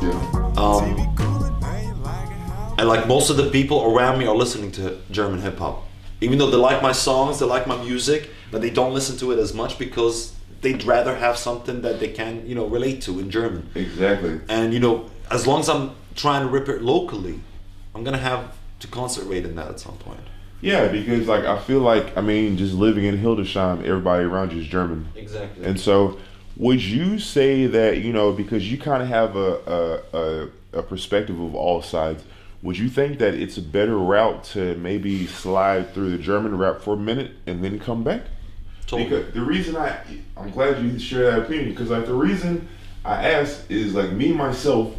Yeah. And like most of the people around me are listening to German hip hop. Even though they like my songs, they like my music, but they don't listen to it as much because they'd rather have something that they can, relate to in German. Exactly. And as long as I'm trying to rip it locally, I'm gonna have to concentrate in that at some point. Yeah, because like I feel like just living in Hildesheim, everybody around you is German. Exactly. And so, would you say that because you kind of have a perspective of all sides? Would you think that it's a better route to maybe slide through the German rap for a minute and then come back? Totally. Because the reason I'm glad you share that opinion, because like the reason I asked is like me myself,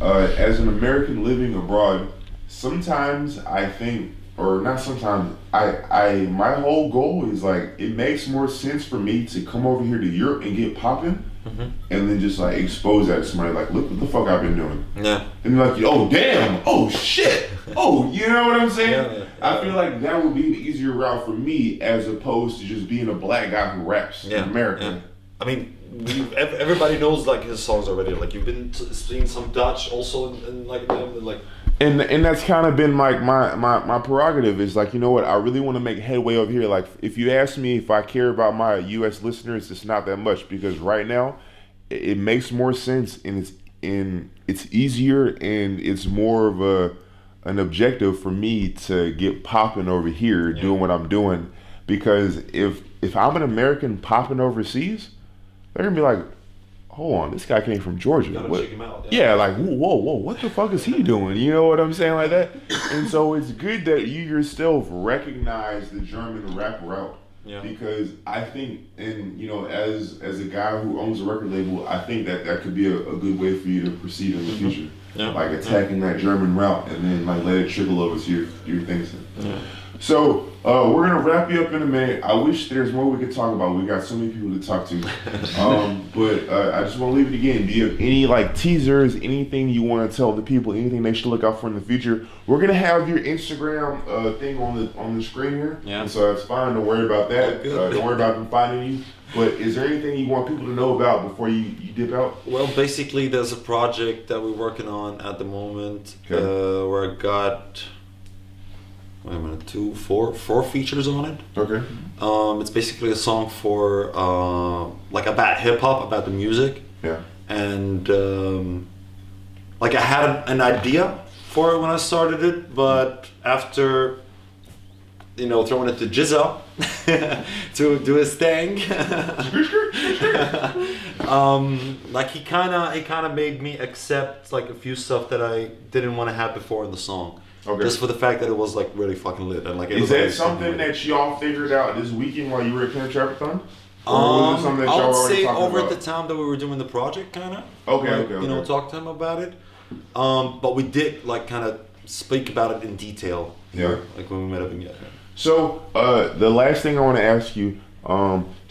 as an American living abroad, sometimes I think, or not sometimes, my whole goal is like it makes more sense for me to come over here to Europe and get popping. Mm-hmm. And then just like expose that to somebody, like, look what the fuck I've been doing. Yeah. And they're like, oh damn, oh shit, oh, you know what I'm saying? Yeah. I feel like that would be an easier route for me as opposed to just being a black guy who raps in America. Yeah. I mean, everybody knows like his songs already. Like you've been seeing some Dutch also, and like. And that's kind of been like my prerogative is like, you know what, I really want to make headway over here. Like if you ask me if I care about my US listeners, it's not that much, because right now it makes more sense and it's easier and it's more of an objective for me to get popping over here doing what I'm doing, because if I'm an American popping overseas, they're gonna be like, hold on, this guy came from Georgia. Check him out. Yeah, like, whoa, what the fuck is he doing? You know what I'm saying, like that? And so it's good that you yourself recognize the German rap route. Yeah. Because I think, and as a guy who owns a record label, I think that could be a good way for you to proceed in the future. Yeah. Like attacking that German route and then like let it trickle over to your things. Yeah. So we're gonna wrap you up in a minute. I wish there's more we could talk about. We got so many people to talk to. But I just want to leave it again. Do you have any like teasers, anything you want to tell the people, anything they should look out for in the future? We're gonna have your Instagram thing on the screen here. Yeah. And so that's fine. Don't worry about that. Don't worry about them finding you. But is there anything you want people to know about before you dip out? Well, basically, there's a project that we're working on at the moment where I got. Wait a minute, four features on it. Okay. It's basically a song for like about hip hop, about the music. Yeah. And like I had an idea for it when I started it, but after throwing it to Jizza to do his thing, like he kind of made me accept like a few stuff that I didn't want to have before in the song. Okay. Just for the fact that it was like really fucking lit and like. Is that something that y'all figured out this weekend while you were at Tripp'n? I would say over at the time that we were doing the project, kind of. Okay. Talk to him about it. But we did like kind of speak about it in detail. Yeah. Like when we met up again. So the last thing I want to ask you.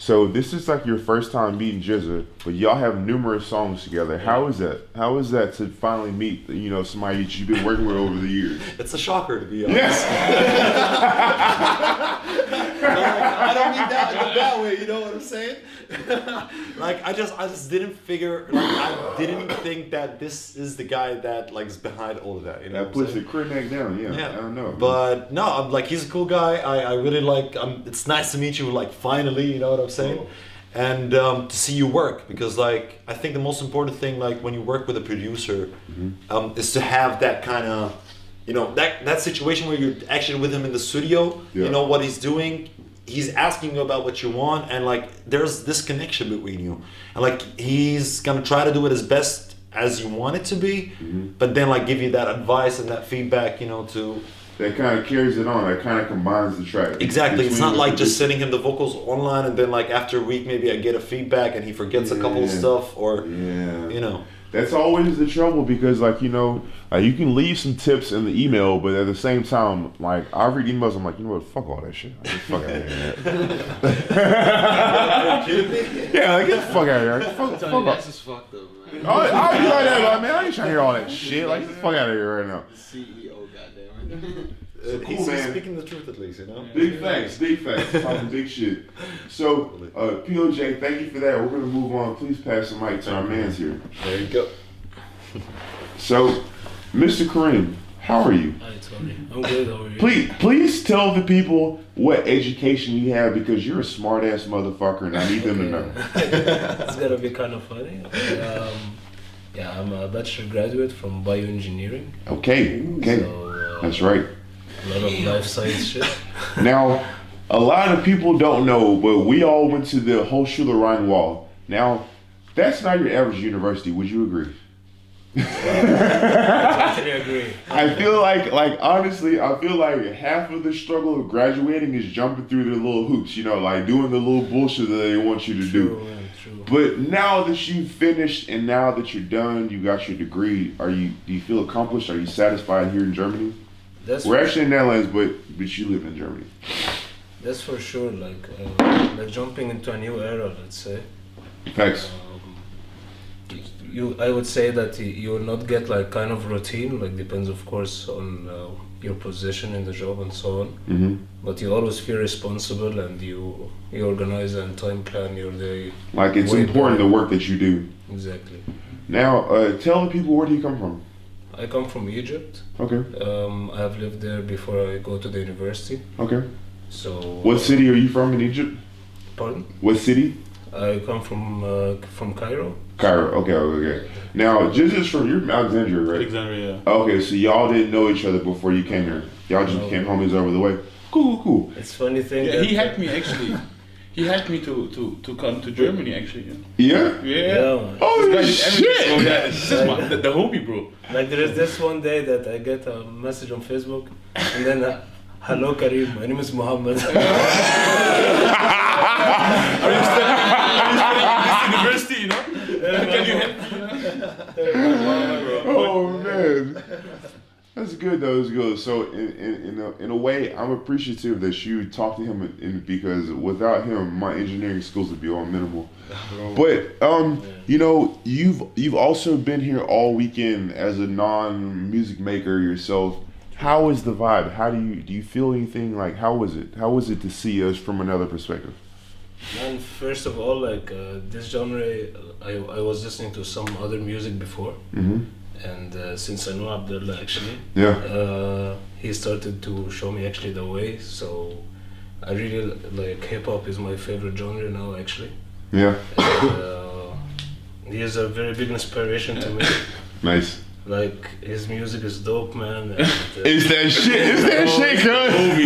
So this is like your first time meeting Jizza, but y'all have numerous songs together. How is that? How is that to finally meet, somebody that you've been working with over the years? It's a shocker, to be honest. I don't mean that in a bad way, you know what I'm saying? Like I just didn't figure, like I didn't think that this is the guy that like is behind all of that. You know, that puts the crib neck down. Yeah, I don't know. But no, I'm like he's a cool guy. I really like. It's nice to meet you. Like finally, you know what I'm saying? And to see you work, because like I think the most important thing, like when you work with a producer, is to have that kind of, that situation where you're actually with him in the studio. Yeah. You know what he's doing. He's asking you about what you want, and like there's this connection between you, and like he's gonna try to do it as best as you want it to be, but then like give you that advice and that feedback, to. That kind of carries it on. That kind of combines the track. Exactly. It's not like just sending him the vocals online and then like after a week maybe I get a feedback and he forgets a couple of stuff or That's always the trouble, because like you can leave some tips in the email, but at the same time, like I read emails, I'm like, you know what, fuck all that shit. Fuck out of here. Yeah, like get the fuck out of here. Fuck that's just fucked up, man. I'll be like that, like, man. I ain't trying to hear all that shit. Like get the fuck out of here right now. CEO, goddamn. He's speaking the truth, at least, Big facts, talking big shit. So, POJ, thank you for that. We're gonna move on. Please pass the mic to our mans here. There you go. So, Mr. Kareem, how are you? Hi, Tony. I'm good. How are you? Please tell the people what education you have because you're a smart ass motherfucker and I need them to know. It's gonna be kind of funny. Yeah, I'm a bachelor graduate from bioengineering. Okay. So, that's right. A lot of life science shit. Now, a lot of people don't know, but we all went to the Hochschule Rhein-Wall. Now, that's not your average university. Would you agree? I totally agree. I feel like honestly, I feel like half of the struggle of graduating is jumping through the little hoops, you know, like doing the little bullshit that they want you to do. True. But now that you've finished and now that you're done, you got your degree, do you feel accomplished? Are you satisfied here in Germany? We're actually in Netherlands, but you live in Germany. That's for sure. Like jumping into a new era, let's say. Facts. I would say that you will not get like kind of routine. Like depends, of course, on your position in the job and so on. Mm-hmm. But you always feel responsible and you organize and time plan your day. Like it's important the work that you do. Exactly. Now, tell the people, where do you come from? I come from Egypt. Okay. I have lived there before I go to the university. Okay. So. What city are you from in Egypt? Pardon? What city? I come from Cairo. Cairo. Okay. Now, just from you're from Alexandria, right? Alexandria. Yeah. Okay, so y'all didn't know each other before you came here. Y'all just became homies over the way. Cool. It's funny thing. Yeah, he hacked me actually. He hacked me to come to Germany actually. Yeah. Yeah. Oh this guy did everything, bro. shit! Yeah, this is the homie, bro. Like there is this one day that I get a message on Facebook and then hello Kareem, my name is Muhammad. Are you studying this university, you know? Can you help? Oh man, that's good though. It's good. So in a way, I'm appreciative that you talked to him because without him, my engineering skills would be all minimal. But you know, you've also been here all weekend as a non-music maker yourself. How is the vibe? How do you feel anything like? How was it? How was it to see us from another perspective? Man, first of all, like this genre, I was listening to some other music before, and since I know Abdullah actually, he started to show me actually the way. So I really like hip hop is my favorite genre now actually. Yeah. And he is a very big inspiration to me. Nice. Like his music is dope, man. And, it's that shit. It's that shit, cuz.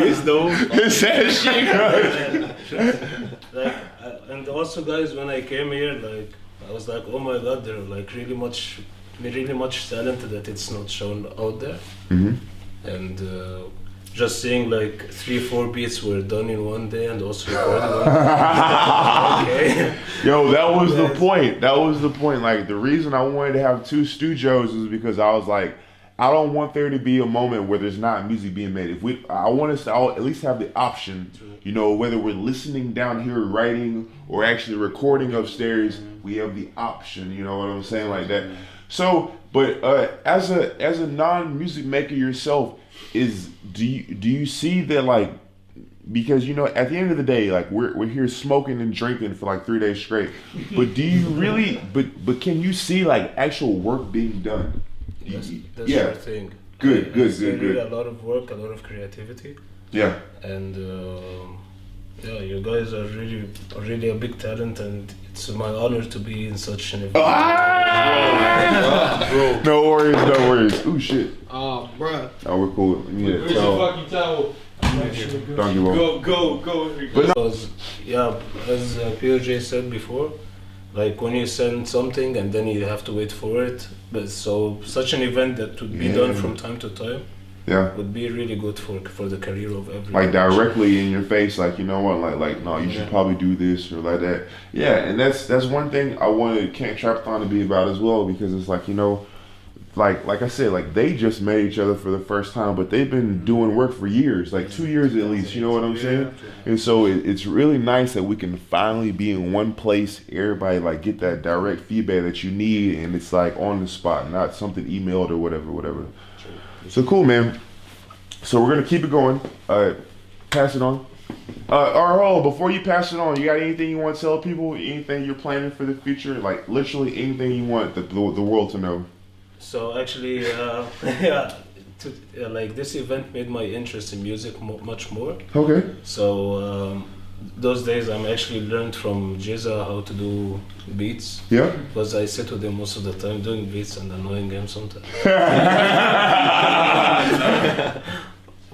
It's dope. It's that shit, cuz. Like, and also, guys, when I came here, like I was like, oh my god, they're like really much talent that it's not shown out there. And just seeing like 3-4 beats were done in one day and also recorded one. Okay. Yo, that was the point. That was the point. Like the reason I wanted to have 2 studios is because I was like, I don't want there to be a moment where there's not music being made. I want us to at least have the option, you know, whether we're listening down here writing or actually recording upstairs, we have the option, you know what I'm saying, like that. So, but as a non-music maker yourself, do you see that, like, because you know at the end of the day, like we're here smoking and drinking for like 3 days straight, but do you really but can you see like actual work being done? That's the thing. Good. Really a lot of work, a lot of creativity. Yeah. And you guys are really a big talent, and it's my honor to be in such an event. Bro. No worries. Ooh, shit. Oh, bruh. Oh, we're cool. Where's your fucking towel? Go. Because, as POJ said before, like when you send something and then you have to wait for it, but so such an event that would be done from time to time would be really good for the career of everyone. Like directly in your face, like, you know what, like no, you should probably do this or like that. Yeah, and that's one thing I wanted Camp Trap-Thon to be about as well, because it's like, you know, like I said, like they just met each other for the first time, but they've been doing work for years, like 2 years at least, you know what I'm saying? And so it's really nice that we can finally be in one place, everybody like get that direct feedback that you need, and it's like on the spot, not something emailed or whatever. So cool, man. So we're gonna keep it going. Pass it on. Hold on, before you pass it on, you got anything you want to tell people? Anything you're planning for the future? Like literally anything you want the world to know? So actually, yeah, like this event made my interest in music much more. Okay. So those days I'm actually learned from Jeza how to do beats. Yeah. Because I sit with him most of the time doing beats and annoying him sometimes.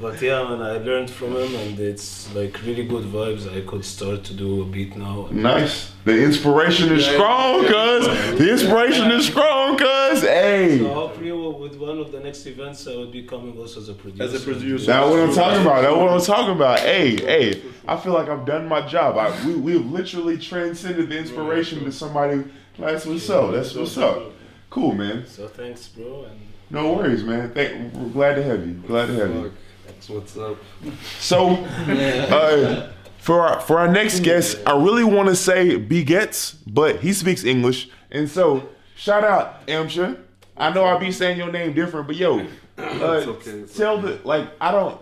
But yeah, man, I learned from him and it's like really good vibes. I could start to do a beat now. Nice. The inspiration is strong, cuz. The inspiration is strong, cuz. Hey. So hopefully with one of the next events I would be coming also as a producer. As a producer. That's what I'm talking about. That's what I'm talking about. Hey. I feel like I've done my job. We've literally transcended the inspiration to somebody. That's what's up. That's what's up. Cool, man. So thanks, bro. And No worries, man. We're glad to have you. Glad to have you. That's what's up. So, for our next guest, I really want to say Begets, but he speaks English, and so shout out Amsha. I know I be saying your name different, but yo,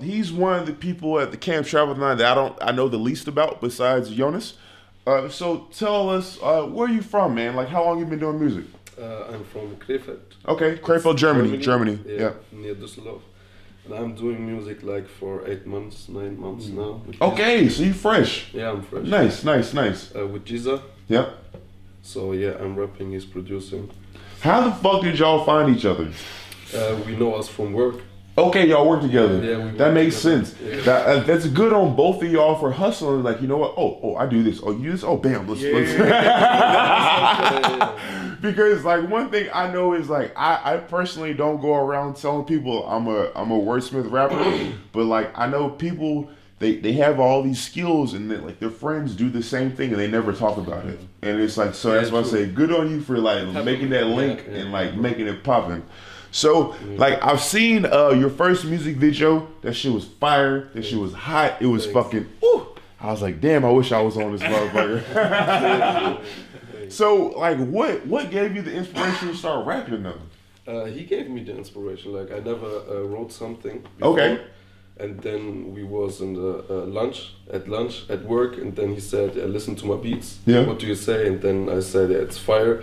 he's one of the people at the Camp Travel-a-thon that I know the least about besides Jonas. So tell us, where are you from, man? Like, how long you been doing music? I'm from Krefeld. Okay, Krefeld, Germany. Yeah, near Düsseldorf. And I'm doing music like for 8 months, 9 months now. Okay, so you fresh. Yeah, I'm fresh. Nice. With Jiza. Yeah. So yeah, I'm rapping, he's producing. How the fuck did y'all find each other? We know us from work. Okay, y'all work together. Yeah, that makes sense. Yeah. That's good on both of y'all for hustling. Like, you know what? Oh, I do this. Oh, you do this. Oh, bam. Let's. Because like one thing I know is like I personally don't go around telling people I'm a wordsmith rapper, but like I know people they have all these skills and like their friends do the same thing and they never talk about it. And it's like so that's why I say good on you for like making that link and like making it popping. So like I've seen your first music video. That shit was fire. That shit was hot. It was fucking. Ooh. I was like, damn, I wish I was on this motherfucker. So, like, what gave you the inspiration to start rapping though? He gave me the inspiration. Like, I never wrote something before. Okay. And then we was in the lunch at work, and then he said, listen to my beats. Yeah. What do you say? And then I said, yeah, it's fire.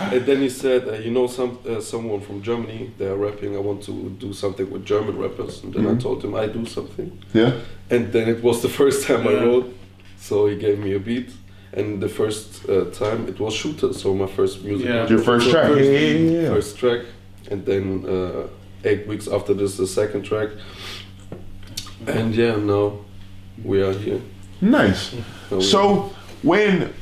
and then he said, you know someone from Germany, they're rapping, I want to do something with German rappers. And then I told him I do something. Yeah. And then it was the first time I wrote, so he gave me a beat. And the first time it was Shooter, so my first music. Yeah. Your first track. First track. And then 8 weeks after this, the second track. And yeah, now we are here. Nice. So when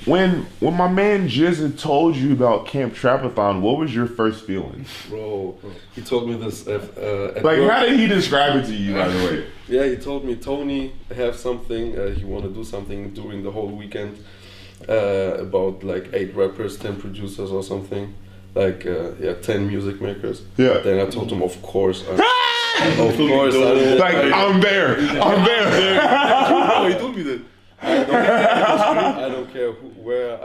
my man Jizza told you about Camp Trapathon, what was your first feeling? Bro, he told me this at like work. How did he describe it to you, by the way? Yeah, he told me, Tony, have something, he want to do something during the whole weekend. About like 8 rappers, 10 producers or something, like 10 music makers. Yeah. Then I told him, of course. Of course. I'm there. Oh, he told me that. I don't care where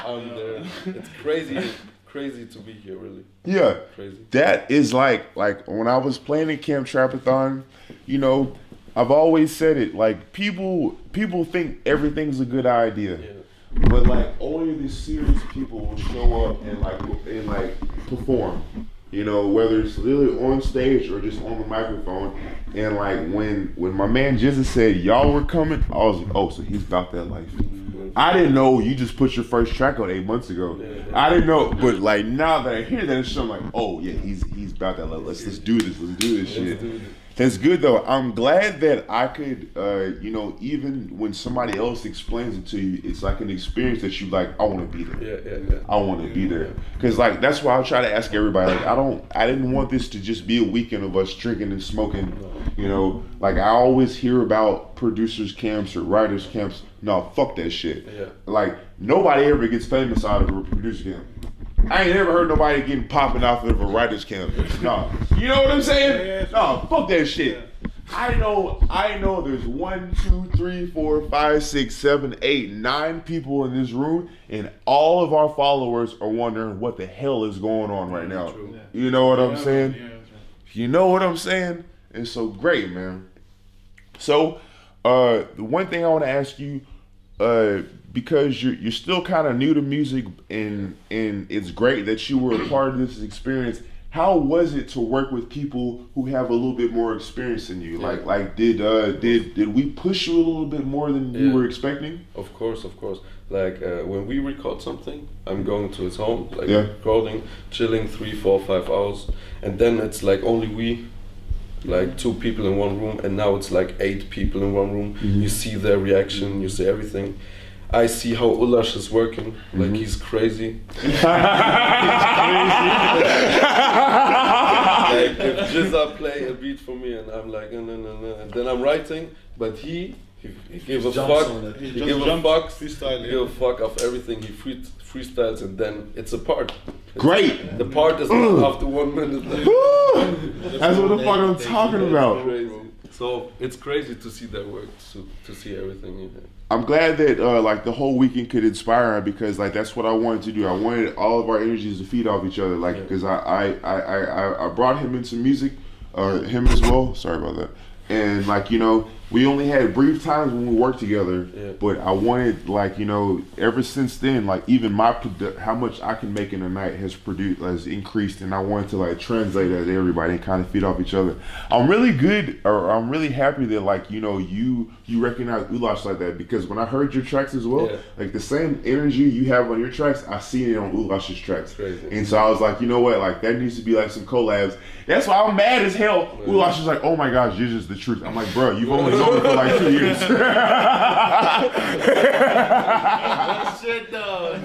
I'm there. It's crazy to be here, really. Yeah. Crazy. That is like when I was playing in Camp Trapathon, you know, I've always said it, like people think everything's a good idea. Yeah. But like only the serious people will show up and like perform. You know, whether it's literally on stage or just on the microphone. And like when my man Jizza said y'all were coming, I was like, oh, so he's about that life. I didn't know you just put your first track on 8 months ago. I didn't know, but like now that I hear that, it's I'm like, oh yeah, he's about that life. Let's do this shit. That's good though. I'm glad that I could, you know, even when somebody else explains it to you, it's like an experience that you like. I want to be there. Yeah. I want to be there because like that's why I try to ask everybody. Like I didn't want this to just be a weekend of us drinking and smoking. You know, like I always hear about producers camps or writers camps. No, fuck that shit. Yeah. Like nobody ever gets famous out of a producer camp. I ain't never heard nobody getting popping off of a writer's camp. No. You know what I'm saying? No, fuck that shit. I know there's 1, 2, 3, 4, 5, 6, 7, 8, 9 people in this room, and all of our followers are wondering what the hell is going on right now. You know what I'm saying? You know what I'm saying? It's so great, man. So, the one thing I want to ask you, because you're still kind of new to music, and it's great that you were a part of this experience. How was it to work with people who have a little bit more experience than you? Yeah. Like did we push you a little bit more than you were expecting? Of course. Like when we record something, I'm going to his home, like Yeah. recording, chilling 3, 4, 5 hours, and then it's like only we, like 2 people in one room, and now it's like 8 people in one room. You see their reaction, you see everything. I see how Ulash is working, like he's crazy. Like if Jizza play a beat for me and I'm like, no, and then I'm writing, but he gives a fuck. He gives a fuck. Freestyle. He gives a fuck of everything. He freestyles, and then it's a part. Great. The part is not after 1 minute. That's what the fuck I'm talking about. Crazy. So it's crazy to see that work, to see everything. Yeah. I'm glad that like the whole weekend could inspire, because like that's what I wanted to do. I wanted all of our energies to feed off each other, like because I brought him into music, him as well. Sorry about that. And like we only had brief times when we worked together, but I wanted ever since then, like even how much I can make in a night has increased, and I wanted to like translate that to everybody and kind of feed off each other. I'm really happy that like you recognize Ulash like that, because when I heard your tracks as well, like the same energy you have on your tracks, I seen it on Ulash's tracks. Crazy. And so I was like, you know what, like that needs to be like some collabs. That's why I'm mad as hell. Ulash is like, oh my gosh, you're just the truth. I'm like, bro, you've only known me for like 2 years. Shit, though.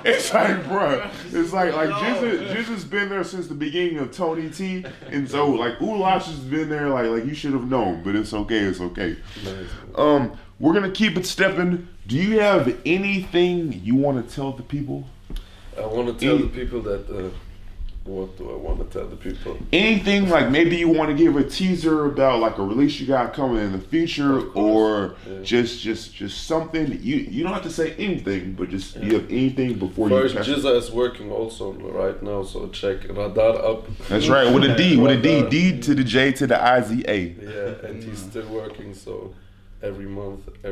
It's like, bro, it's like Jizza's been there since the beginning of Toeknee Tee, and so like Ulash has been there, like you should have known, but it's okay. Nice. We're gonna keep it stepping. Do you have anything you want to tell the people? I want to tell the people that. What do I want to tell the people? Anything like maybe you want to give a teaser about like a release you got coming in the future, or just something. You don't have to say anything, but just you have anything before First, you. Jizza is working also right now, so check Radar up. That's right, with a D, D to the J to the IZA. Yeah, and he's still working, so every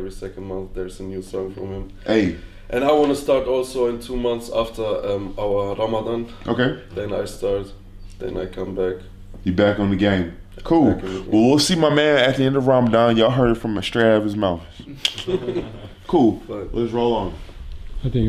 second month, there's a new song from him. Hey. And I want to start also in 2 months after our Ramadan. Okay. Then I start, then I come back. You back on the game. Cool. Well, we'll see my man at the end of Ramadan. Y'all heard it from straight out of his mouth. Cool. Let's roll on. I think